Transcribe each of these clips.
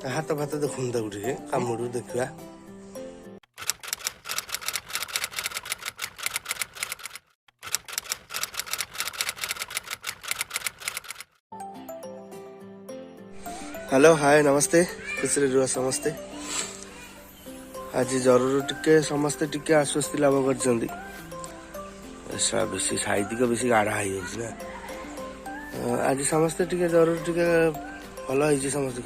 हाथ फात देखुन ताको टे कामुड़ू देखा। हेलो हाय नमस्ते खुशी रुह समस्ते। आज जरूर टिके समस्ते टिके आश्वस्ति लाभ कर बेसी साहित्यिक बेसी गाढ़ा हो ना। आज समस्ते टिके जरूर टिके भल हो समस्त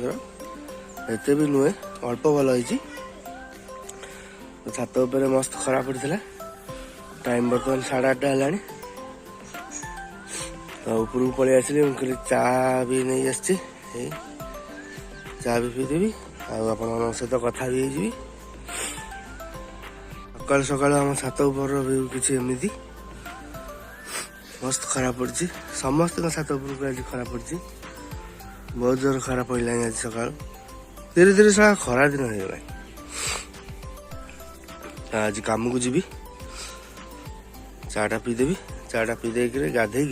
एते भी नुहे अल्प भल हो। छात उपर मस्त खरा पड़ा टाइम बर्तमान 8:30 है। उपरକୁ पलि आसली कहली चा भी नहीं आसी चा भी पीदेवी आप सहित कथा भी होगी। सकाल सकाल आम छात उपर व्यू किसी एमती मस्त खरा पड़ी समस्त छात उपरको आज खरा पड़ी बहुत जोर खरा पड़ा आज सकाल धीरे धीरे सारा खरा दिन हो गला। आज काम को जी चाटा पीदेवी चाटा पीदे गाधे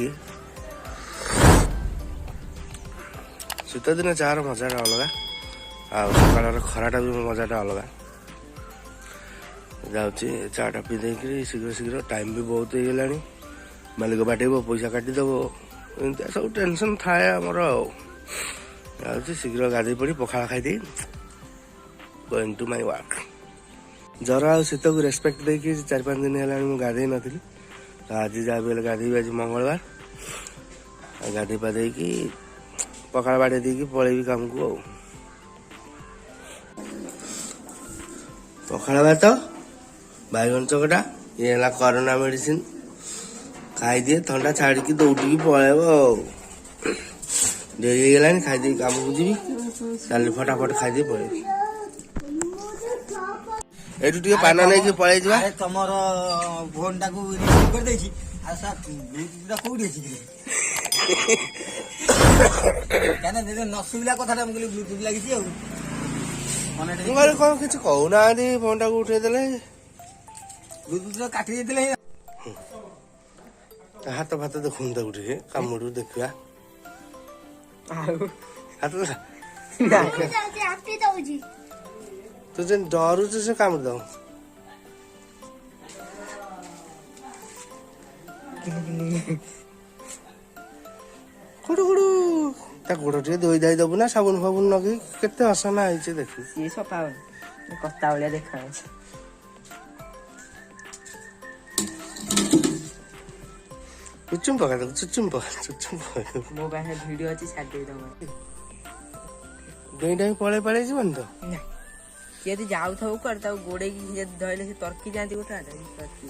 शीत दिन चार मजाटा अलग आकाल खराटा भी मजाटा अलग जाऊँगी चाटा पीदे शीघ्र शीघ्र टाइम भी बहुत हो गला मालिक बाटेब पैसा काटिदेव एमती सब टेंशन थाए आमर जाऊँगी शीघ्र गाधे पड़ी पखाड़ खाईदे गोइंग टू माय वर्क। जरा आ शीत को रेस्पेक्ट देकी 4-5 दिन है गाधे नी आज जहाँ भी गाधेबी आज मंगलवार गाधे पाधे पखाड़ बाड़े देकी पलैबी काम को पखाड़ भात बैगन चकटा ये है कोरोना मेडिसिन खाई दिए थंडा छाड़ी दौड़ी पलैब डेरी गला खाईदे काम को जी चल फटाफट खाईदे पलैबी एटू टे पान नहीं पलि जा तुम फोन टाक नसुविला कथा ब्लूटूथ लगी कौन किसी कहना फोन टाक उठेदे ब्लूटूथ काटी हाथ फात देखुन ताको टे कामुड़ू देखा। तू जेन डरू से कामुड़ दो कुड़ू कुड़ू गोड़ टे धोई धाई दबु ना साबुन फाबुन लगे केते असना होइछे देखु ये सफा कत्ता वाला देखा चुचुम पका दो चुचुम पका मो पाखे वीडियो अछि छाड़ दे दम डेई डेई पळे पळे जीवन तो यदि जाऊ था कर ता गोड़े की यदि धइले से तरकी जानती गोटा तरकी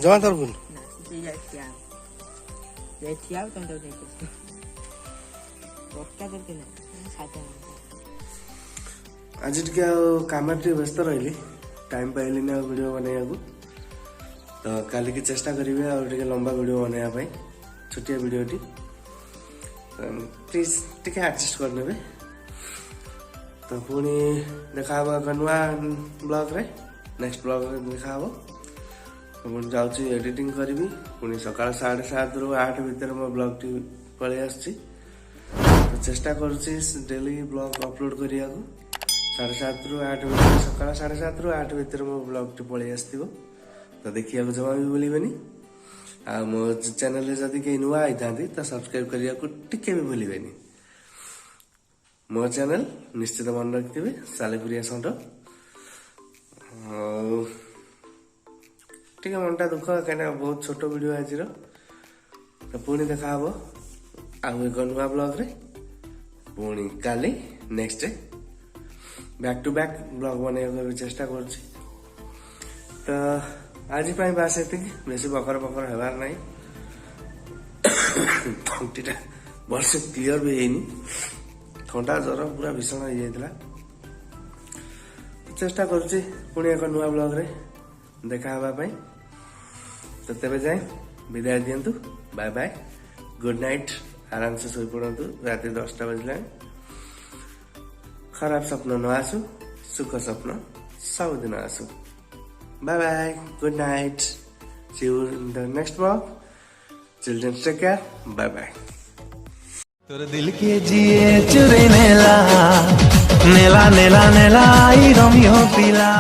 जमा तरकुन ना से जातिया ये थिया तुम तो देखो पक्का करके ना साथा आज टिके काम व्यस्त रही टाइम पाइली ना वीडियो बनाया तो काली की चेष्टा करेंगे और टिके लंबा वीडियो बनाया छोटिया वीडियो टी प्लीज टिके एडजस्ट करने तो पुणी देखा नुआ ब्लॉग रे नेक्स्ट ब्लॉग रे देखा मुझे जाऊँगी एडिटिंग करी पुणी सकाल 7:30 ରୁ 8 भितर मो ब्लॉग टी पलि आसची तो चेष्टा करुँची डेली ब्लॉग अपलोड करिया 7:30 ରୁ 8 भितर सकाल 7:30 ରୁ 8 भितर मो ब्लॉग टी पलि आसथिबो तो देखिया जमा भी भूलिबेनी आ मो चैनल रे जदी के नुआ आई थांती तो सब्सक्राइब करिया को टिके भी भूलिबेनी। मो चैनल निश्चित मन रखिथे सालेपुरिया संट ठीक है मनटा दुख कहीं बहुत छोट वीडियो आज तो पुणी देखा हम आउ एक नुआ ब्लॉग रे पुणी काली next back to back blog बनवाई चेष्टा कर तो आज बास ये बेसी बकर बकर हबार ना तंटीटा वर्ष क्लीयर भी है थंडा ज्वर पूरा भीषण हो जाता चेष्टा करुँची पुणी एक नुआ ब्लॉग रे देखा तो तेरे जाए विदाय दिंतु बाय बाय गुड नाइट आराम से सोई पड़तु रात 10टा बजला खराब स्वप्न न आसु सुख स्वप्न सबुदिन आसु bye bye good night see you in the next blog children take care bye bye तोर दिल के जिए चुरे नेला ନେଲା ନେଲା ନେଲା ଏଇ ରମିଓ ପିଲା